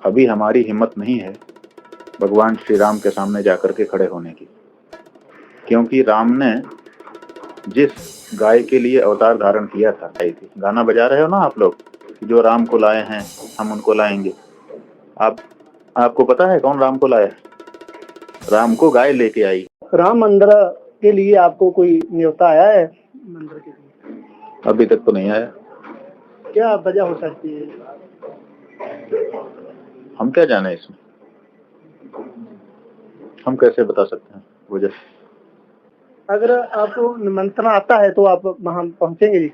अभी हमारी हिम्मत नहीं है भगवान श्री राम के सामने जाकर के खड़े होने की, क्योंकि राम ने जिस गाय के लिए अवतार धारण किया था, गाना बजा रहे हो ना आप लोग, जो राम को लाए हैं हम उनको लाएंगे। आप आपको पता है कौन राम को लाया? राम को गाय लेके आई। राम मंदिर के लिए आपको कोई न्योता आया है मंदिर के लिए? अभी तक तो नहीं आया। क्या वजह हो सकती है? हम क्या जाने इसमें, हम कैसे बता सकते हैं वजह। अगर आपको निमंत्रण आता है तो आप वहाँ पहुँचेंगे जी?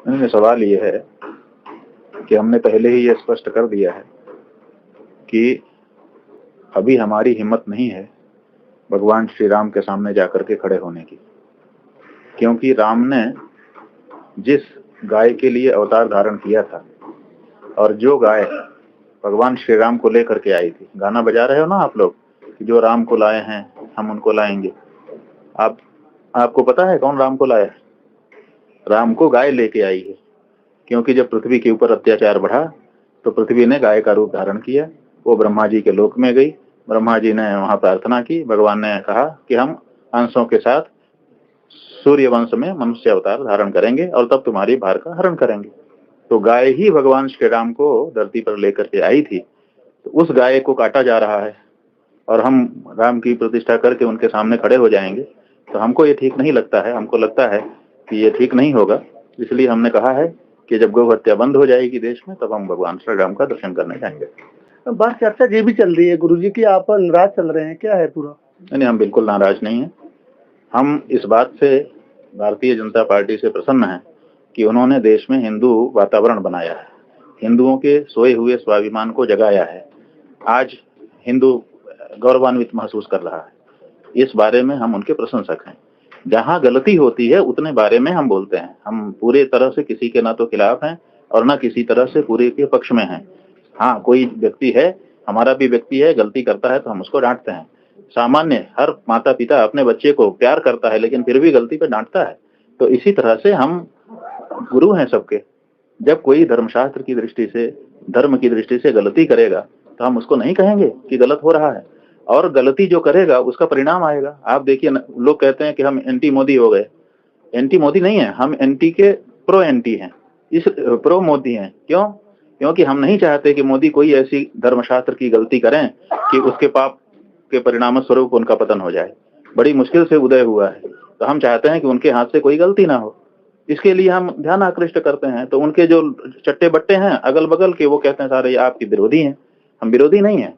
नहीं, सवाल ये है कि हमने पहले ही ये स्पष्ट कर दिया है कि अभी हमारी हिम्मत नहीं है भगवान श्री राम के सामने जाकर के खड़े होने की, क्योंकि राम ने जिस गाय के लिए अवतार धारण किया था और जो गाय भगवान श्री राम को लेकर के आई थी, गाना बजा रहे हो ना आप लोग, जो राम को लाए हैं हम उनको लाएंगे। आपको पता है कौन राम को लाया? राम को गाय लेके आई है, क्योंकि जब पृथ्वी के ऊपर अत्याचार बढ़ा तो पृथ्वी ने गाय का रूप धारण किया। वो ब्रह्मा जी के लोक में गई, ब्रह्मा जी ने वहां प्रार्थना की, भगवान ने कहा कि हम अंशों के साथ सूर्य वंश में मनुष्य अवतार धारण करेंगे और तब तुम्हारी भार का हरण करेंगे। तो गाय ही भगवान श्री राम को धरती पर लेकर के आई थी, तो उस गाय को काटा जा रहा है और हम राम की प्रतिष्ठा करके उनके सामने खड़े हो जाएंगे, तो हमको ये ठीक नहीं लगता है। हमको लगता है कि ये ठीक नहीं होगा, इसलिए हमने कहा है कि जब गौ हत्या बंद हो जाएगी देश में तब हम भगवान श्री राम का दर्शन करने जाएंगे। बस चर्चा ये भी चल रही है गुरुजी की आप नाराज चल रहे हैं, क्या है पूरा? नहीं, हम बिल्कुल नाराज नहीं हैं। हम इस बात से भारतीय जनता पार्टी से प्रसन्न हैं कि उन्होंने देश में हिंदू वातावरण बनाया है, हिंदुओं के सोए हुए स्वाभिमान को जगाया है। आज हिंदू गौरवान्वित महसूस कर रहा है, इस बारे में हम उनके प्रशंसक हैं। जहां गलती होती है उतने बारे में हम बोलते हैं। हम पूरे तरह से किसी के ना तो खिलाफ हैं और ना किसी तरह से पूरे के पक्ष में हैं। हाँ, कोई व्यक्ति है, हमारा भी व्यक्ति है, गलती करता है तो हम उसको डांटते हैं। सामान्य हर माता पिता अपने बच्चे को प्यार करता है लेकिन फिर भी गलती पे डांटता है। तो इसी तरह से हम गुरु हैं सबके। जब कोई धर्मशास्त्र की दृष्टि से, धर्म की दृष्टि से गलती करेगा तो हम उसको नहीं कहेंगे कि गलत हो रहा है, और गलती जो करेगा उसका परिणाम आएगा। आप देखिए, लोग कहते हैं कि हम एंटी मोदी हो गए। एंटी मोदी नहीं है, हम एंटी के प्रो एंटी हैं, इस प्रो मोदी हैं। क्यों? क्योंकि हम नहीं चाहते कि मोदी कोई ऐसी धर्मशास्त्र की गलती करें कि उसके पाप के परिणाम स्वरूप उनका पतन हो जाए। बड़ी मुश्किल से उदय हुआ है, तो हम चाहते हैं कि उनके हाथ से कोई गलती ना हो। इसके लिए हम ध्यान आकृष्ट करते हैं। तो उनके जो चट्टे बट्टे हैं अगल बगल के, वो कहते हैं सारे ये आपके विरोधी हैं। हम विरोधी नहीं है,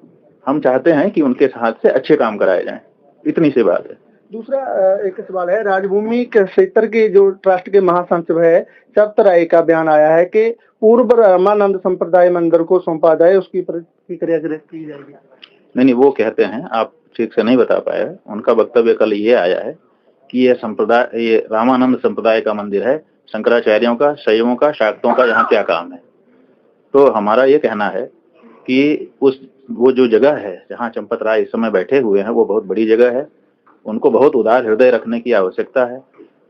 हम चाहते हैं कि उनके हाथ से अच्छे काम कराए जाएं, इतनी सी बात है। दूसरा एक सवाल है, राजभूमि के क्षेत्र के जो ट्रस्ट के महासचिव है चरत राय का बयान आया है कि पूर्व रामानंद संप्रदाय मंदिर को सौंपा जाए, उसकी प्रतिक्रिया की जाएगी? नहीं, वो कहते हैं, आप ठीक से नहीं बता पाए। उनका वक्तव्य कल ये आया है कि ये रामानंद संप्रदाय का मंदिर है, शंकराचार्यों का, शैवों का, शाक्तों का यहाँ क्या काम है। तो हमारा ये कहना है कि वो जो जगह है जहाँ चंपत राय इस समय बैठे हुए हैं वो बहुत बड़ी जगह है, उनको बहुत उदार हृदय रखने की आवश्यकता है।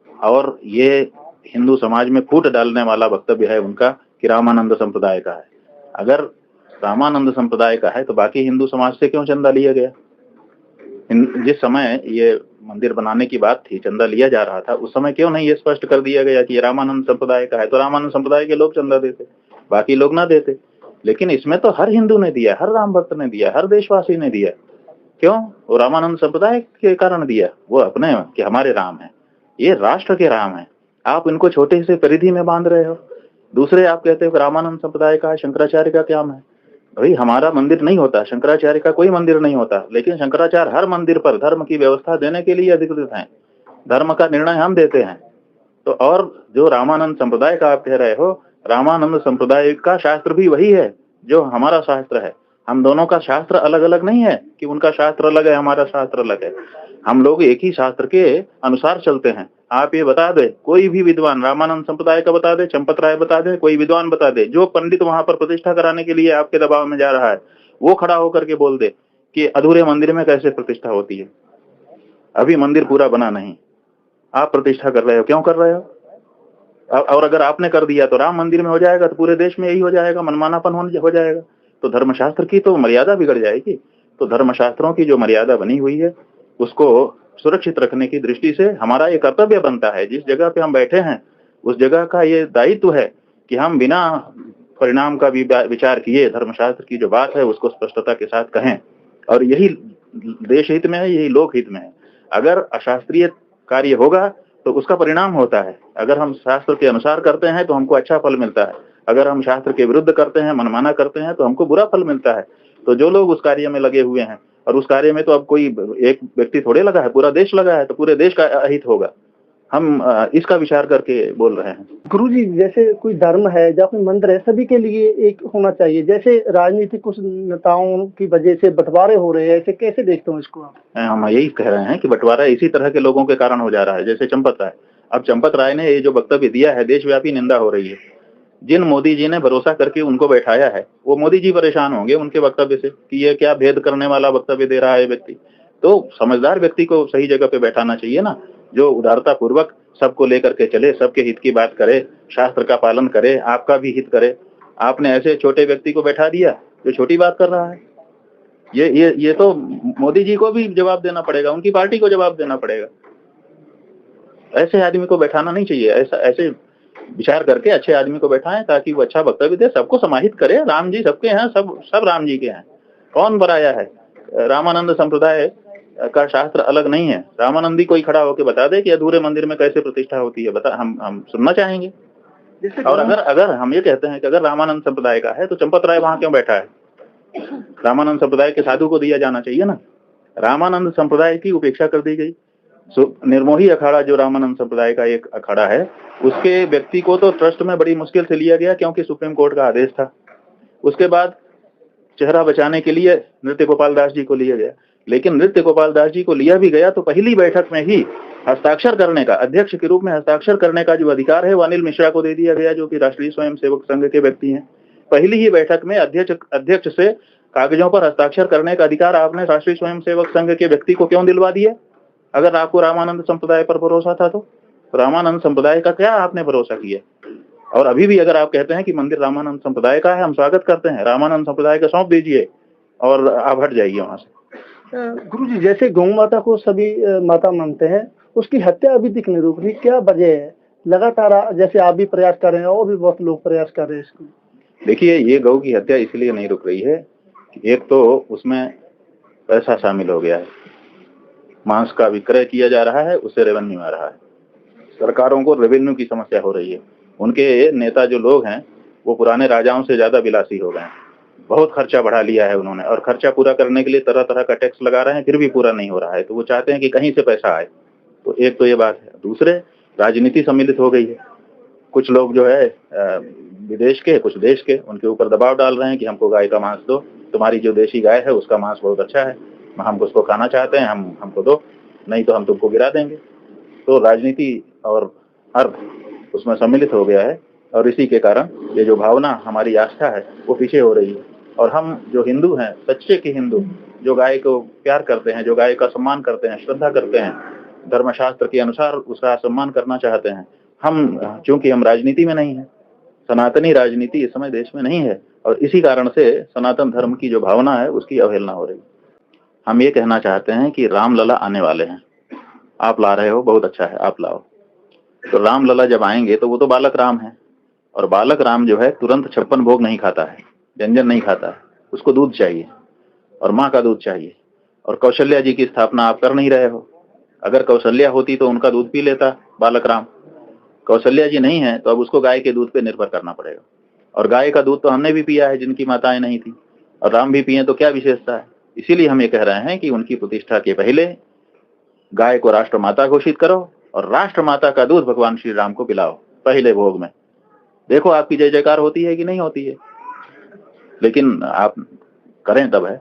और ये हिंदू समाज में फूट डालने वाला वक्तव्य है उनका कि रामानंद संप्रदाय का है। अगर रामानंद संप्रदाय का है तो बाकी हिंदू समाज से क्यों चंदा लिया गया? जिस समय ये मंदिर बनाने की बात थी, चंदा लिया जा रहा था, उस समय क्यों नहीं ये स्पष्ट कर दिया गया कि ये रामानंद संप्रदाय का है? तो रामानंद संप्रदाय के लोग चंदा देते, बाकी लोग ना देते। लेकिन इसमें तो हर हिंदू ने दिया, हर राम भक्त ने दिया, हर देशवासी ने दिया। क्यों? वो रामानंद संप्रदाय के कारण दिया, वो अपने कि हमारे राम है, ये राष्ट्र के राम है। आप इनको छोटे से परिधि में बांध रहे हो। दूसरे आप कहते हो कि रामानंद संप्रदाय का है, शंकराचार्य का क्या है? भाई, हमारा मंदिर नहीं होता, शंकराचार्य का कोई मंदिर नहीं होता, लेकिन शंकराचार्य हर मंदिर पर धर्म की व्यवस्था देने के लिए अधिकृत हैं। धर्म का निर्णय हम देते हैं। तो और जो रामानंद संप्रदाय का आप कह रहे हो, रामानंद संप्रदाय का शास्त्र भी वही है जो हमारा शास्त्र है। हम दोनों का शास्त्र अलग अलग नहीं है कि उनका शास्त्र अलग है, हमारा शास्त्र अलग है। हम लोग एक ही शास्त्र के अनुसार चलते हैं। आप ये बता दे, कोई भी विद्वान रामानंद संप्रदाय का बता दे, चंपत राय बता दे, कोई विद्वान बता दे, जो पंडित वहां पर प्रतिष्ठा कराने के लिए आपके दबाव में जा रहा है, वो खड़ा होकर के बोल दे कि अधूरे मंदिर में कैसे प्रतिष्ठा होती है। अभी मंदिर पूरा बना नहीं, आप प्रतिष्ठा कर रहे हो, क्यों कर रहे हो? और अगर आपने कर दिया तो राम मंदिर में हो जाएगा, तो पूरे देश में यही हो जाएगा, मनमानापन हो जाएगा। तो धर्मशास्त्र की तो मर्यादा बिगड़ जाएगी। तो धर्मशास्त्रों की जो मर्यादा बनी हुई है उसको सुरक्षित रखने की दृष्टि से हमारा ये कर्तव्य बनता है, जिस जगह पे हम बैठे हैं उस जगह का ये दायित्व है कि हम बिना परिणाम का भी विचार किए धर्मशास्त्र की जो बात है उसको स्पष्टता के साथ कहें। और यही देश हित में है, यही लोक हित में है। अगर अशास्त्रीय कार्य होगा तो उसका परिणाम होता है। अगर हम शास्त्र के अनुसार करते हैं तो हमको अच्छा फल मिलता है, अगर हम शास्त्र के विरुद्ध करते हैं, मनमाना करते हैं, तो हमको बुरा फल मिलता है। तो जो लोग उस कार्य में लगे हुए हैं, और उस कार्य में तो अब कोई एक व्यक्ति थोड़े लगा है, पूरा देश लगा है, तो पूरे देश का अहित होगा। हम इसका विचार करके बोल रहे हैं। गुरुजी, जैसे कोई धर्म है या कोई मंदिर है, सभी के लिए एक होना चाहिए। जैसे राजनीतिक कुछ नेताओं की वजह से बंटवारे हो रहे हैं, ऐसे कैसे देखते हो इसको आप? हम यही कह रहे हैं कि बंटवारा इसी तरह के लोगों के कारण हो जा रहा है, जैसे चंपत राय। अब चंपत राय ने ये जो वक्तव्य दिया है, देशव्यापी निंदा हो रही है। जिन मोदी जी ने भरोसा करके उनको बैठाया है, वो मोदी जी परेशान होंगे उनके वक्तव्य से कि ये क्या भेद करने वाला वक्तव्य दे रहा है व्यक्ति। तो समझदार व्यक्ति को सही जगह पे बैठाना चाहिए ना, जो उदारता पूर्वक सबको लेकर के चले, सबके हित की बात करे, शास्त्र का पालन करे, आपका भी हित करे। आपने ऐसे छोटे व्यक्ति को बैठा दिया जो छोटी बात कर रहा है। ये तो मोदी जी को भी जवाब देना पड़ेगा, उनकी पार्टी को जवाब देना पड़ेगा। ऐसे आदमी को बैठाना नहीं चाहिए। ऐसे विचार करके अच्छे आदमी को बैठाएं ताकि वो अच्छा वक्तव्य दे, सबको समाहित करे। राम जी सबके हैं, सब राम जी के हैं, कौन बनाया है? रामानंद संप्रदाय का शास्त्र अलग नहीं है। रामानंदी कोई खड़ा होकर बता दे कि अधूरे मंदिर में कैसे प्रतिष्ठा होती है, बता। हम सुनना चाहेंगे। और अगर हम ये कहते हैं कि अगर रामानंद संप्रदाय का है तो चंपत राय वहां क्यों बैठा है? रामानंद संप्रदाय के साधु को दिया जाना चाहिए ना। रामानंद संप्रदाय की उपेक्षा कर दी गई। निर्मोही अखाड़ा जो रामानंद संप्रदाय का एक अखाड़ा है, उसके व्यक्ति को तो ट्रस्ट में बड़ी मुश्किल से लिया गया क्योंकि सुप्रीम कोर्ट का आदेश था। उसके बाद चेहरा बचाने के लिए नृत्य गोपाल दास जी को लिया गया, लेकिन नृत्य गोपाल दास जी को लिया भी गया तो पहली बैठक में ही हस्ताक्षर करने का, अध्यक्ष के रूप में हस्ताक्षर करने का जो अधिकार है वो अनिल मिश्रा को दे दिया गया, जो कि राष्ट्रीय स्वयंसेवक संघ के व्यक्ति हैं। पहली ही बैठक में अध्यक्ष से कागजों पर हस्ताक्षर करने का अधिकार आपने राष्ट्रीय स्वयंसेवक संघ के व्यक्ति को क्यों दिलवा दिया? अगर आपको रामानंद संप्रदाय पर भरोसा था तो रामानंद संप्रदाय का क्या आपने भरोसा किया? और अभी भी अगर आप कहते हैं कि मंदिर रामानंद संप्रदाय का है, हम स्वागत करते हैं। रामानंद संप्रदाय का सौंप दीजिए और आप हट जाइए वहां से। गुरुजी, जैसे गौ माता को सभी माता मानते हैं, उसकी हत्या अभी तक नहीं रुक रही, क्या वजह है? लगातार जैसे आप भी प्रयास कर रहे हैं और भी बहुत लोग प्रयास कर रहे हैं इसको। देखिए, ये गौ की हत्या इसलिए नहीं रुक रही है, एक तो उसमें पैसा शामिल हो गया है, मांस का विक्रय किया जा रहा है, उससे रेवेन्यू आ रहा है। सरकारों को रेवेन्यू की समस्या हो रही है। उनके नेता जो लोग हैं वो पुराने राजाओं से ज्यादा विलासी हो गए हैं। बहुत खर्चा बढ़ा लिया है उन्होंने, और खर्चा पूरा करने के लिए तरह तरह का टैक्स लगा रहे हैं, फिर भी पूरा नहीं हो रहा है। तो वो चाहते हैं कि कहीं से पैसा आए। तो एक तो ये बात है। दूसरे, राजनीति सम्मिलित हो गई है। कुछ लोग जो है विदेश के, कुछ देश के, उनके ऊपर दबाव डाल रहे हैं कि हमको गाय का मांस दो, तुम्हारी जो देशी गाय है उसका मांस बहुत अच्छा है, हम उसको खाना चाहते हैं, हमको दो, नहीं तो हम तुमको गिरा देंगे। तो राजनीति और अर्थ उसमें सम्मिलित हो गया है, और इसी के कारण ये जो भावना, हमारी आस्था है, वो पीछे हो रही है। और हम जो हिंदू हैं, सच्चे के हिंदू, जो गाय को प्यार करते हैं, जो गाय का सम्मान करते हैं, श्रद्धा करते हैं, धर्मशास्त्र के अनुसार उसका सम्मान करना चाहते हैं, हम चूंकि हम राजनीति में नहीं है, सनातनी राजनीति इस समय देश में नहीं है, और इसी कारण से सनातन धर्म की जो भावना है उसकी अवहेलना हो रही है। हम ये कहना चाहते हैं कि रामलला आने वाले हैं। आप ला रहे हो, बहुत अच्छा है, आप लाओ। तो रामलला जब आएंगे तो वो तो बालक राम है, और बालक राम जो है तुरंत 56 भोग नहीं खाता है, व्यंजन नहीं खाता है, उसको दूध चाहिए, और माँ का दूध चाहिए। और कौशल्या जी की स्थापना आप कर नहीं रहे हो। अगर कौशल्या होती तो उनका दूध पी लेता बालक राम। कौशल्या जी नहीं है तो अब उसको गाय के दूध पे निर्भर करना पड़ेगा। और गाय का दूध तो हमने भी पिया है, जिनकी माताएं नहीं थी, और राम भी पिए, तो क्या विशेषता है? इसीलिए हम ये कह रहे हैं कि उनकी प्रतिष्ठा के पहले गाय को राष्ट्र माता घोषित करो, और राष्ट्र माता का दूध भगवान श्री राम को पिलाओ पहले भोग में। देखो आपकी जय जयकार होती है कि नहीं होती है। लेकिन आप करें तब है।